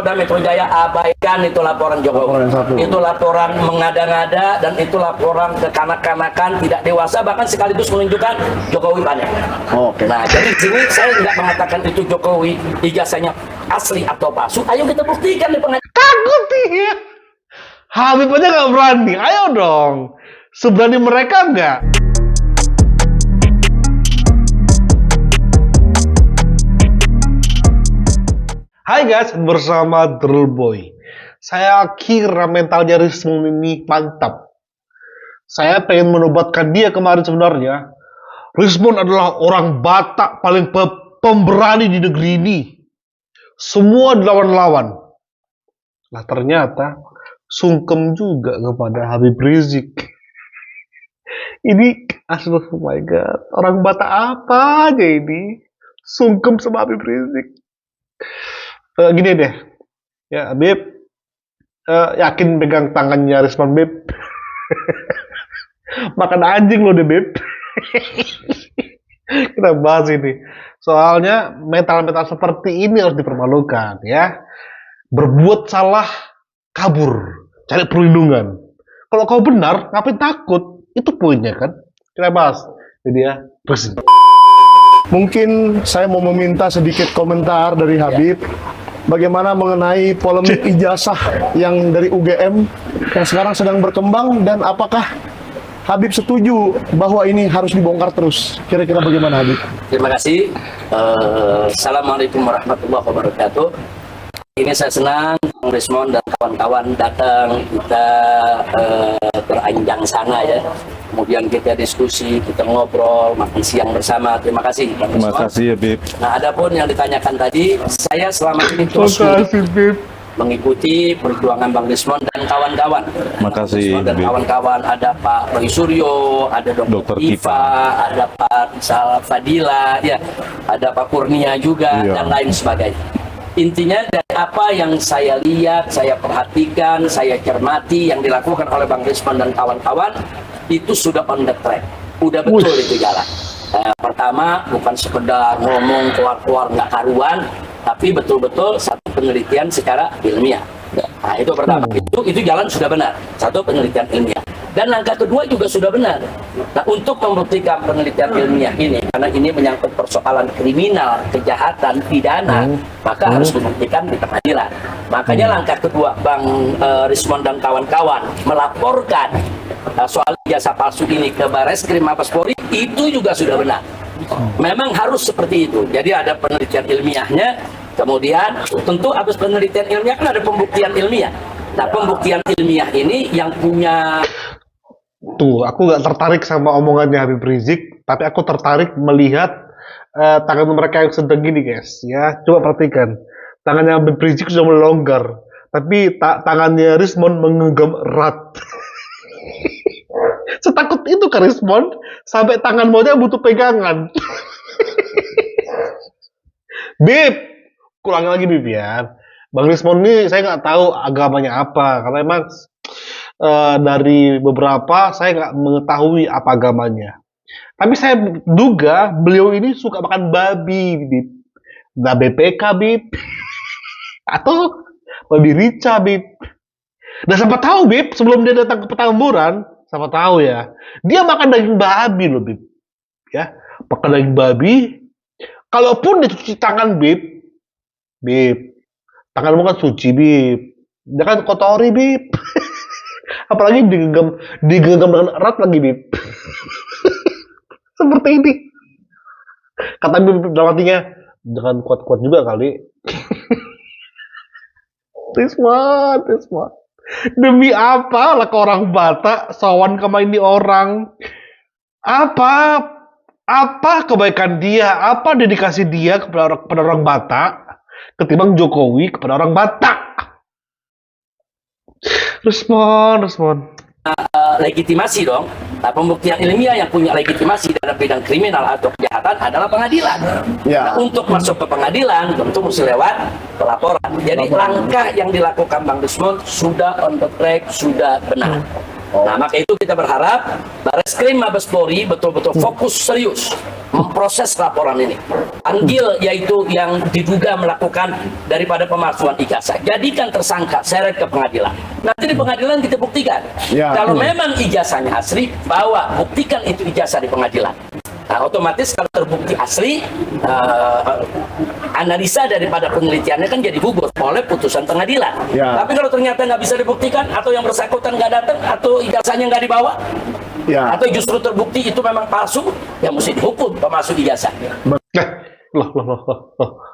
Polda Metro Jaya abaikan itu laporan Jokowi. Itu laporan mengada-ngada dan itu laporan kekanak-kanakan, tidak dewasa, bahkan sekaligus menunjukkan Jokowi banyak. Nah, jadi di sini saya nggak mengatakan itu Jokowi ijazahnya asli atau palsu. Ayo kita buktikan di pengadilan. Takut dia. Habib aja nggak berani. Ayo dong. Seberani mereka nggak? Hai guys, bersama Drill Boy. Saya kira mentalnya Rismon ini mantap. Saya pengen menobatkan dia kemarin sebenarnya. Rismon adalah orang Batak paling pemberani di negeri ini. Semua dilawan-lawan. Nah ternyata sungkem juga kepada Habib Rizik. Ini asli, oh my god, orang Batak apa aja ini sungkem sama Habib Rizik. Gini deh, ya Habib, yakin pegang tangannya Rismon Bib? Makan anjing lo deh Bib. Kita bahas ini. Soalnya mental-mental seperti ini harus dipermalukan ya. Berbuat salah, kabur, cari perlindungan. Kalau kau benar, ngapain takut? Itu poinnya kan. Kita bahas. Jadi ya, terus. Mungkin saya mau meminta sedikit komentar dari Habib. Bagaimana mengenai polemik ijazah yang dari UGM yang sekarang sedang berkembang, dan apakah Habib setuju bahwa ini harus dibongkar terus? Kira-kira bagaimana Habib? Terima kasih. Assalamualaikum warahmatullahi wabarakatuh. Ini saya senang Bang Rismon dan kawan-kawan datang, kita beranjang sana ya. Kemudian kita diskusi, kita ngobrol, makan siang bersama. Terima kasih Bang Rismon. Terima kasih ya Bib. Nah, adapun yang ditanyakan tadi, saya selama ini terus mengikuti perjuangan Bang Rismon dan kawan-kawan. Makasih dan kawan-kawan, ada Pak Roy Suryo, ada Dr. Iva, ada Pak Sal Fadila, ya, ada Pak Kurnia juga, dan lain sebagainya. Intinya dari apa yang saya lihat, saya perhatikan, saya cermati yang dilakukan oleh Bang Rismon dan kawan-kawan, itu sudah on the track, udah betul itu jalan. Pertama, bukan sekedar ngomong keluar-keluar nggak karuan, tapi betul-betul satu penelitian secara ilmiah. Nah, itu pertama, itu jalan sudah benar, satu penelitian ilmiah. Dan langkah kedua juga sudah benar. Nah, untuk membuktikan penelitian ilmiah ini, karena ini menyangkut persoalan kriminal, kejahatan, pidana, maka harus dibuktikan di pengadilan. Makanya langkah kedua Bang Rismon dan kawan-kawan melaporkan soal ijazah palsu ini ke Barreskrim Mabes Polri, itu juga sudah benar. Memang harus seperti itu. Jadi ada penelitian ilmiahnya, kemudian tentu habis penelitian ilmiah kan ada pembuktian ilmiah. Nah, pembuktian ilmiah ini yang punya... Tuh, aku nggak tertarik sama omongannya Habib Rizik, tapi aku tertarik melihat tangan mereka yang sedang gini guys. Ya, coba perhatikan. Tangannya Habib Rizik sudah melonggar, tapi tangannya Rismon menggenggam erat. Setakut itu kan Rismon, sampai tangan maunya butuh pegangan. Bib, kurang lagi Bib ya. Bang Rismon ini saya nggak tahu agamanya apa, karena emang dari beberapa saya nggak mengetahui apa agamanya. Tapi saya duga beliau ini suka makan babi, Bib. Nah, BPK, Bib. Atau babi rica, Bib. Nah, siapa tahu, Bib, sebelum dia datang ke Petamburan, siapa tahu ya, dia makan daging babi loh, Bib. Ya, makan daging babi. Kalaupun dia cuci tangan, Bib. Bib, tanganmu kan suci, Bib. Jangan kotori, Bib. Apalagi digenggam dengan erat lagi, Bib. Seperti ini. Kata Bib dalam hatinya, jangan kuat-kuat juga kali. Rismon. Demi apa lah ke orang Batak sawan sama ini orang? Apa kebaikan dia? Apa dedikasi dia kepada orang Batak ketimbang Jokowi kepada orang Batak? Respon. Legitimasi dong. Nah, pembuktian ilmiah yang punya legitimasi dalam bidang kriminal atau kejahatan adalah pengadilan. Nah, untuk masuk ke pengadilan tentu mesti lewat pelaporan. Jadi langkah yang dilakukan Bang Rismon sudah on the track, sudah benar. Nah, maka itu kita berharap Barreskrim Mabes Polri betul-betul fokus serius memproses laporan ini. Panggil yaitu yang diduga melakukan daripada pemalsuan ijazah. Jadikan tersangka, seret ke pengadilan. Nanti di pengadilan kita buktikan. Ya. Kalau memang ijazahnya asli, bawa buktikan itu ijazah di pengadilan. Nah, otomatis kalau terbukti asli, analisa daripada penelitiannya kan jadi gugur oleh putusan pengadilan. Ya. Tapi kalau ternyata nggak bisa dibuktikan, atau yang bersangkutan nggak datang, atau ijazahnya nggak dibawa, Ya. atau justru terbukti itu memang palsu, ya mesti dihukum pemalsu ijazah. Loh.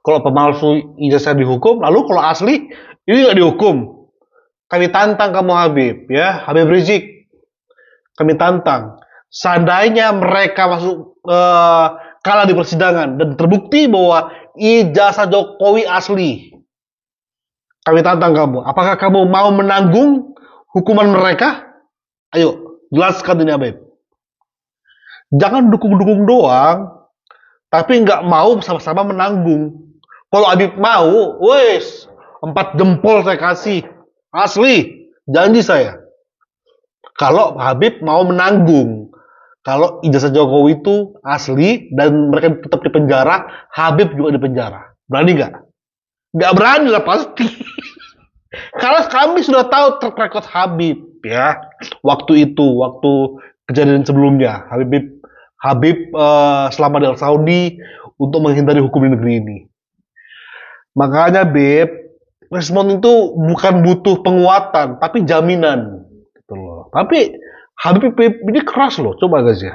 Kalau pemalsu ijazah dihukum, lalu kalau asli ini nggak dihukum. Kami tantang kamu Habib, ya Habib Rizik. Kami tantang. Seandainya mereka kalah di persidangan dan terbukti bahwa ijazah Jokowi asli, kami tantang kamu. Apakah kamu mau menanggung hukuman mereka? Ayo, jelaskan ini Habib. Jangan dukung-dukung doang, tapi nggak mau sama-sama menanggung. Kalau Habib mau, wes 4 jempol saya kasih, asli, janji saya. Kalau Habib mau menanggung, kalau ijazah Jokowi itu asli dan mereka tetap di penjara, Habib juga di penjara. Berani nggak? Nggak berani lah pasti. Karena kami sudah tahu track record Habib, ya. Waktu kejadian sebelumnya, Habib selama di Arab Saudi untuk menghindari hukum di negeri ini. Makanya, Beb, respon itu bukan butuh penguatan, tapi jaminan. Gitu loh. Tapi Habib ini keras loh, coba guys ya.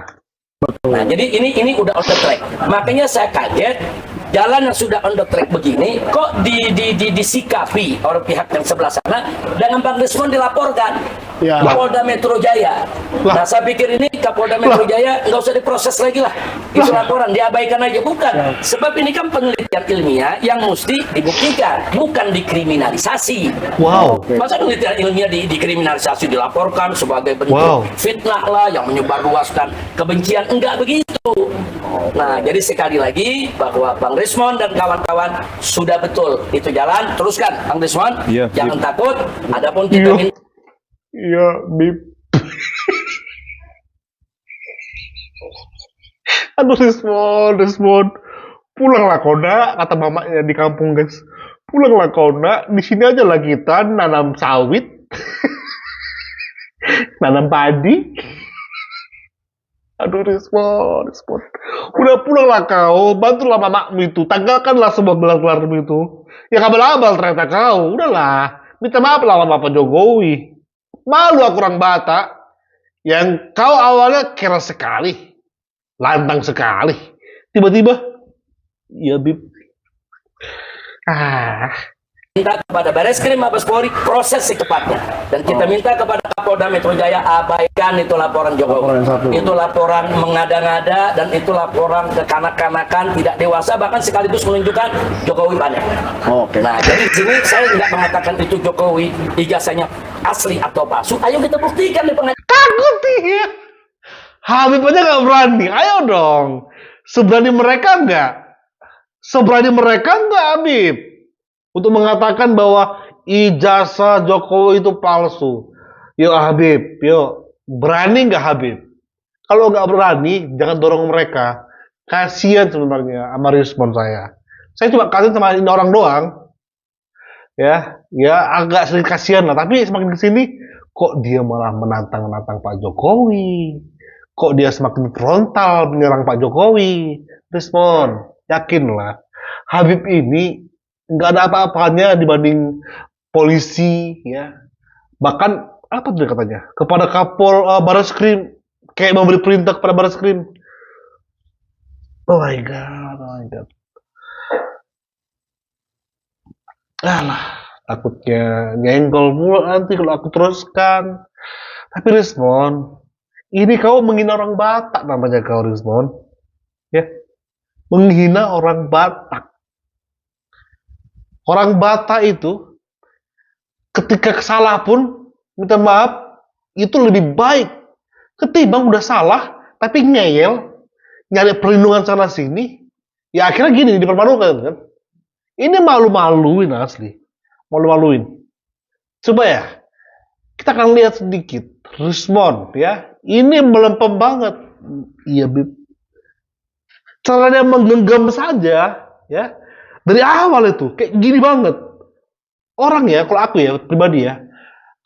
Nah, jadi ini udah on the track. Makanya saya kaget, jalan yang sudah on the track begini, kok disikapi oleh pihak yang sebelah sana dengan Bang Rismon dilaporkan Ya. Kapolda Metro Jaya. Nah, saya pikir ini Kapolda Metro Jaya nggak usah diproses lagi lah. Itu laporan, diabaikan aja. Bukan. Sebab ini kan penelitian ilmiah yang mesti dibuktikan, bukan dikriminalisasi. Wow. Masa penelitian ilmiah dikriminalisasi, dilaporkan sebagai bentuk fitnah lah yang menyebarluaskan kebencian? Enggak begitu. Nah, jadi sekali lagi bahwa Bang Rismon dan kawan-kawan sudah betul itu jalan, teruskan Bang Rismon. Iya, Jangan takut. Adapun kita minta Iya, Bib. Aduh, Rismon. Pulanglah kau nak, kata mamanya di kampung guys. Pulanglah kau nak, di sini aja lah kita nanam sawit, nanam padi. Aduh, Rismon. Udah pulanglah kau, bantulah mamamu itu, tanggalkanlah semua gelar-gelarmu itu. Ya abal-abal ternyata kau, udahlah. Minta maaf lah sama Pak Jokowi. Malu aku orang Batak, yang kau awalnya keras sekali, lantang sekali. Tiba-tiba, ya Bib. kepada Barreskrim Mabes Polri proses secepatnya, dan kita minta kepada Kapolda Metro Jaya abaikan itu laporan Jokowi. Itu laporan mengada-ngada dan itu laporan kekanak-kanakan, tidak dewasa, bahkan sekaligus menunjukkan Jokowi panik. Oke. Nah, jadi di sini saya tidak mengatakan itu Jokowi ijazahnya asli atau palsu. Ayo kita buktikan di pengadilan. Takut dia. Habib aja nggak berani. Ayo dong. Seberani mereka nggak? Seberani mereka nggak, Habib? Untuk mengatakan bahwa ijazah Jokowi itu palsu. Yuk Habib, yuk. Berani nggak Habib? Kalau nggak berani, jangan dorong mereka. Kasian sebenarnya sama respon saya. Saya cuma kasih sama ini orang doang. Ya agak sedikit kasihan lah. Tapi semakin kesini, kok dia malah menantang-nantang Pak Jokowi? Kok dia semakin frontal menyerang Pak Jokowi? Respon, yakinlah. Habib ini nggak ada apa-apanya dibanding polisi, ya. Bahkan apa tuh katanya? Kepada Kapol Barreskrim, kayak memberi perintah kepada Barreskrim. Oh my god. Alah, takutnya nyenggol mulu nanti kalau aku teruskan. Tapi Rismon, ini kau menghina orang Batak namanya kau, Rismon. Ya, menghina orang Batak. Orang Batak itu ketika salah pun minta maaf, itu lebih baik ketimbang udah salah tapi ngeyel, nyari perlindungan sana sini. Ya akhirnya gini, dipermalukan kan. Ini malu-maluin asli. Malu-maluin. Coba ya, kita akan lihat sedikit respon ya. Ini melempem banget. Iya, Bib. Cara dia menggenggam saja ya. Dari awal itu kayak gini banget. Orang ya, kalau aku ya pribadi ya,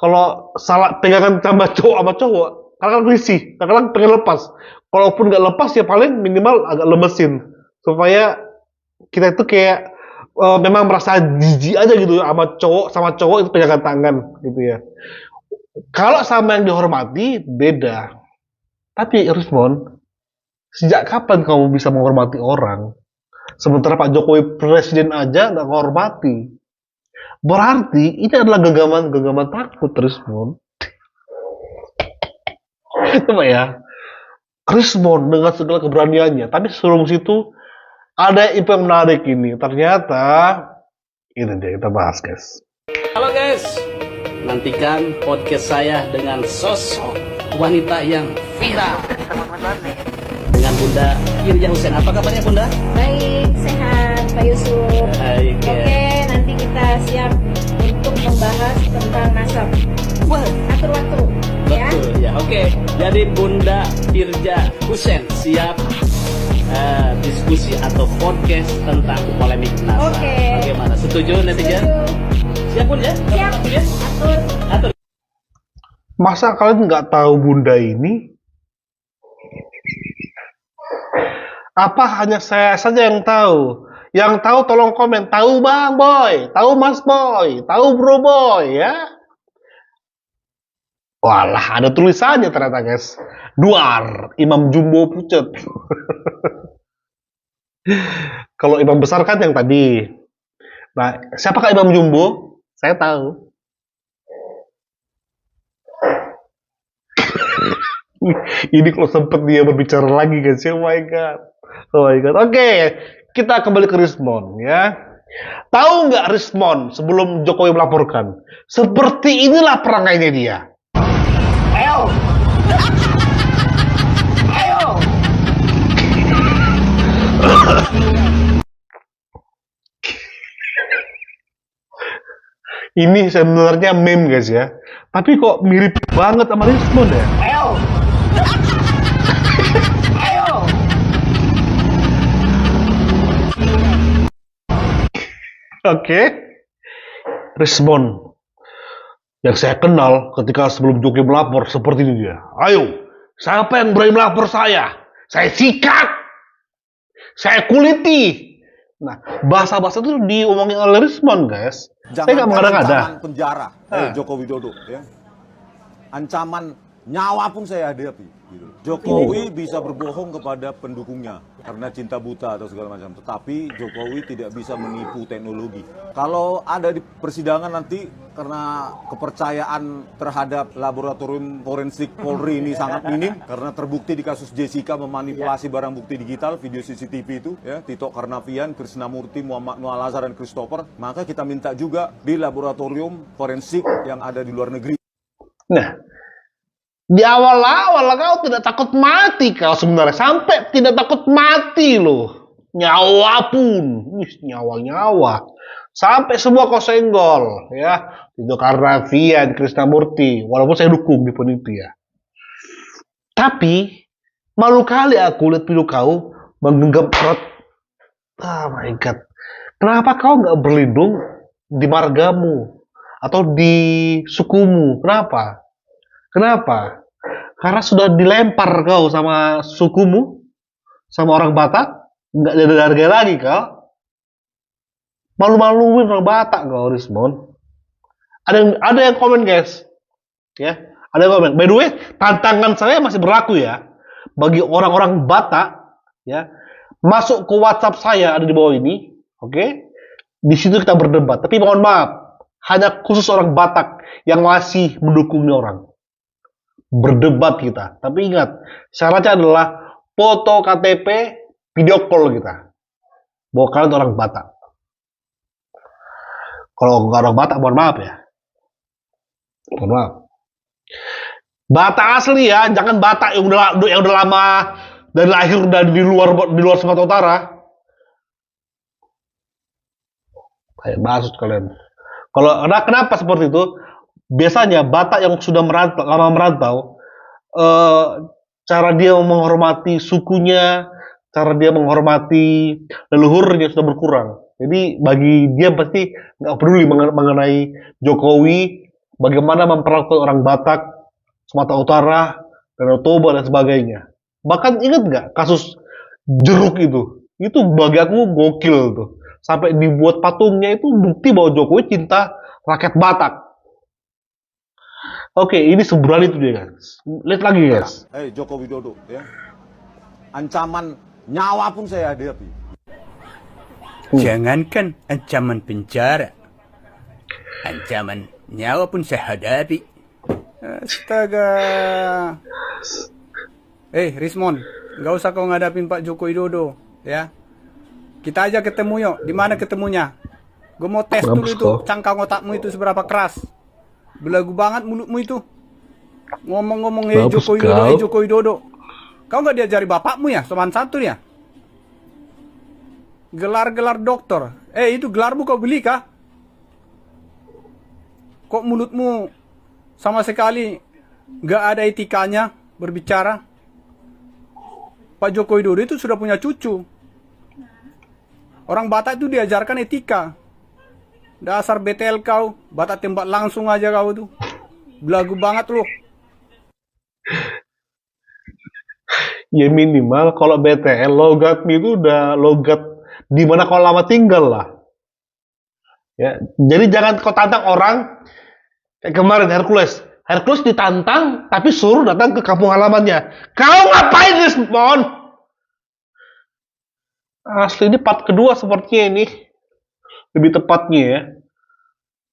kalau salah pegangan sama cowok, kadang-kadang risih, kadang-kadang pengen lepas. Kalaupun nggak lepas ya paling minimal agak lemesin supaya kita itu kayak memang merasa jijik aja gitu sama cowok itu pegangan tangan gitu ya. Kalau sama yang dihormati beda. Tapi Rismon, sejak kapan kamu bisa menghormati orang? Sementara Pak Jokowi presiden aja nggak menghormati. Berarti ini adalah genggaman takut Rismon. Coba ya. Rismon dengan segala keberaniannya. Tapi sebelum situ ada info yang menarik ini. Ternyata ini dia kita bahas guys. Halo guys, nantikan podcast saya dengan sosok wanita yang viral dengan Bunda Irja Hussein. Apa kabarnya Bunda? Baik, sehat Pak Yusuf. Baik, ya. Oke, nanti kita siap untuk membahas tentang nasab. Wah, Atur waktu, ya. betul ya. Oke, jadi Bunda Irja Hussein siap diskusi atau podcast tentang polemik nasab. Oke. Bagaimana? Setuju netizen? Setuju. Siap Bun ya? Siap. Ya? Atur. Atur. Masa kalian nggak tahu Bunda ini? Apa hanya saya saja yang tahu? Yang tahu tolong komen. Tahu Bang Boy, tahu Mas Boy, tahu Bro Boy ya. Walah, ada tulisannya ternyata guys. Duar, Imam Jumbo Pucet. Kalau imam besar kan yang tadi. Nah, siapakah Imam Jumbo? Saya tahu. Ini kalau sempet dia berbicara lagi guys. Oh my god. Oh my god. Oke, kita kembali ke Rismon ya. Tahu nggak Rismon sebelum Jokowi melaporkan? Seperti inilah perangainya dia. Ayo. Ayo. Ini sebenarnya meme guys ya. Tapi kok mirip banget sama Rismon ya? Ayo. Ayo. Oke. Rismon yang saya kenal ketika sebelum Jokowi melapor seperti ini dia. Ayo, siapa yang berani melapor saya? Saya sikat. Saya kuliti. Nah, bahasa-bahasa itu diomongin oleh Rismon guys. Saya nggak mengada-ngada. Ancaman penjara Joko Widodo ya. Ancaman nyawa pun saya hadapi gitu. Jokowi bisa berbohong kepada pendukungnya karena cinta buta atau segala macam, tetapi Jokowi tidak bisa menipu teknologi. Kalau ada di persidangan nanti karena kepercayaan terhadap laboratorium forensik Polri ini sangat minim karena terbukti di kasus Jessica memanipulasi barang bukti digital, video CCTV itu ya, Tito Karnavian, Krisnamurti, Muhammad Noah Lazar dan Christopher, maka kita minta juga di laboratorium forensik yang ada di luar negeri. Nah, di awal-awal kau tidak takut mati kau sebenarnya. Sampai tidak takut mati loh. Nyawa pun. Nyawa-nyawa. Sampai semua kau senggol. Ya. Itu Karnavian, Krisnamurti. Walaupun saya dukung di pun itu ya. Tapi, malu kali aku lihat video kau menggenggam perut. Oh my god. Kenapa kau nggak berlindung di margamu? Atau di sukumu? Kenapa? Kenapa? Karena sudah dilempar kau sama sukumu, sama orang Batak, nggak ada harga lagi kau. Malu-maluin orang Batak kau, Rismon. Ada yang komen guys, ya, ada yang komen. By the way, tantangan saya masih berlaku ya, bagi orang-orang Batak, ya, masuk ke WhatsApp saya ada di bawah ini, oke? Di situ kita berdebat. Tapi mohon maaf, hanya khusus orang Batak yang masih mendukung ini orang. Berdebat kita. Tapi ingat, syaratnya adalah foto KTP, video call kita. Bahwa kalian orang Batak. Kalau nggak orang Batak, mohon maaf ya. Mohon maaf. Batak asli ya, jangan Batak yang udah lama dari lahir dan di luar Sumatera Utara. Kayak maksud kalian. Kalau kenapa seperti itu? biasanya Batak yang sudah lama merantau, cara dia menghormati sukunya, cara dia menghormati leluhurnya sudah berkurang. Jadi bagi dia pasti nggak peduli mengenai Jokowi, bagaimana memperlakukan orang Batak, Sumatera Utara, Danau Toba dan sebagainya. Bahkan ingat nggak kasus jeruk itu? Itu bagi aku gokil tuh. Sampai dibuat patungnya itu bukti bahwa Jokowi cinta rakyat Batak. Oke, ini seberani itu dia guys. Lihat lagi guys. Joko Widodo, ya. Ancaman nyawa pun saya hadapi. Jangankan ancaman penjara, ancaman nyawa pun saya hadapi. Astaga. Rismon, nggak usah kau ngadapin Pak Joko Widodo, ya. Kita aja ketemu yuk. Di mana ketemunya? Gue mau tes dulu itu cangkang otakmu itu seberapa keras. Belagu banget mulutmu itu. Ngomong-ngomong Joko Widodo, Joko Widodo. Kau nggak diajari bapakmu ya, sopan santun ya? Gelar-gelar doktor. Itu gelarmu kau beli kah? Kok mulutmu sama sekali nggak ada etikanya berbicara? Pak Joko Widodo itu sudah punya cucu. Orang Batak itu diajarkan etika. Dasar BTL kau, Batak tembak langsung aja kau tuh. Belagu banget lu. Ya minimal kalau BTL logatnya itu udah logat di mana kau lama tinggal lah. Ya, jadi jangan kau tantang orang kayak kemarin Hercules. Hercules ditantang tapi suruh datang ke kampung halamannya. Kau ngapain Rismon? Asli ini part kedua sepertinya ini. Lebih tepatnya ya.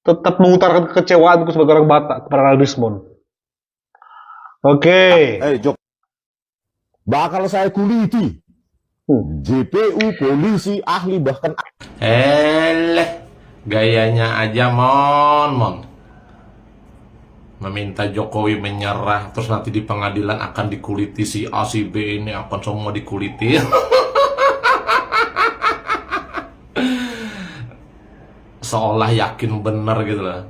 Tetap mengutarakan kekecewaanku sebagai orang Batak kepada Rismon. Oke. Joko. Bakal saya kuliti. JPU, polisi, ahli, bahkan... Gayanya aja mon. Meminta Jokowi menyerah, terus nanti di pengadilan akan dikuliti si A, si B ini akan semua dikuliti. Seolah yakin benar gitu lah.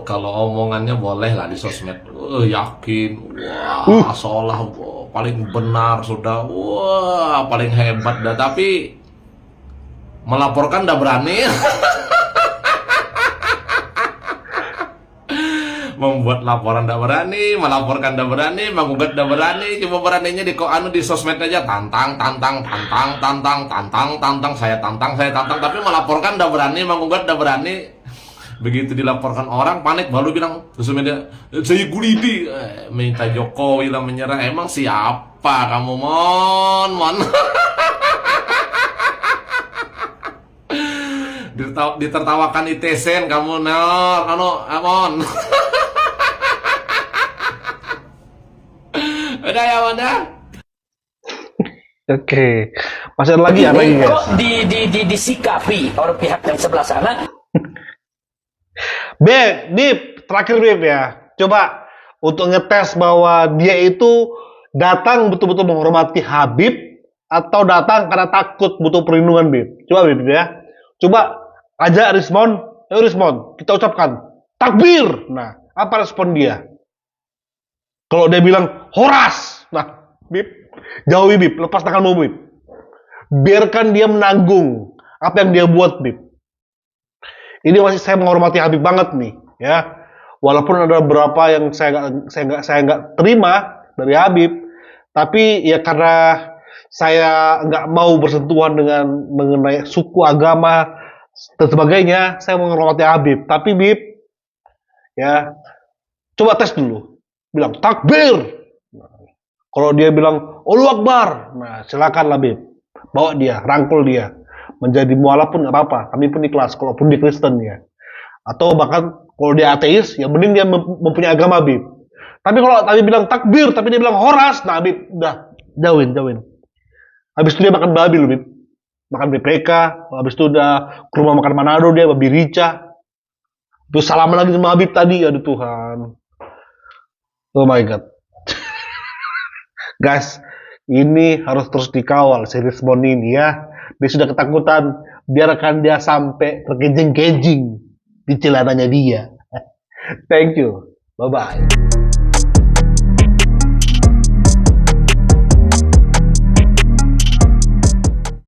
Kalau omongannya boleh lah di sosmed, yakin, wah, seolah paling benar sudah, wah, paling hebat dah. Tapi melaporkan dah berani. Membuat laporan dah berani, melaporkan dah berani, menggugat dah berani. Cuma beraninya di sosmed aja, tantang, saya tantang. Tapi melaporkan dah berani, menggugat dah berani. Begitu dilaporkan orang panik, baru bilang sosial media, saya gulidi, minta Jokowi lah menyerah. Emang siapa kamu mon? Ditertawakan ITSN kamu mon. Udah ya Wanda. Oke. Masih ada lagi apa lagi guys? Kok disikapi oleh pihak yang sebelah sana? Bip, terakhir Bip ya. Coba untuk ngetes bahwa dia itu datang betul-betul menghormati Habib atau datang karena takut butuh perlindungan Bip. Coba Bip ya. Coba ajak Rismon, Rismon, kita ucapkan takbir. Nah, apa respon dia? Kalau dia bilang horas, nah Bip, jauhi Bip, lepas tanganmu Bip. Biarkan dia menanggung apa yang dia buat Bip. Ini masih saya menghormati Habib banget nih, ya. Walaupun ada beberapa yang saya nggak terima dari Habib, tapi ya karena saya nggak mau bersentuhan dengan mengenai suku, agama dan sebagainya, saya menghormati Habib. Tapi Bib, ya, coba tes dulu, bilang takbir. Kalau dia bilang Allahu Akbar, nah silakanlah Bib, bawa dia, rangkul dia. Menjadi mualaf pun nggak apa-apa, kami pun ikhlas, kalaupun dia Kristen ya. Atau bahkan kalau dia ateis, ya mending dia mempunyai agama Bib. Tapi kalau tadi bilang takbir, tapi dia bilang horas, nah Bib, udah, jauhin. Habis itu dia makan babi loh Bib. Makan BPK, habis itu udah ke rumah makan Manado dia, babi rica. Terus salaman lagi sama Habib tadi, aduh Tuhan. Oh my God. Guys, ini harus terus dikawal si Rismon ini ya. Dia sudah ketakutan biarkan dia sampai terkejing-kejing di celananya dia. Thank you. Bye-bye.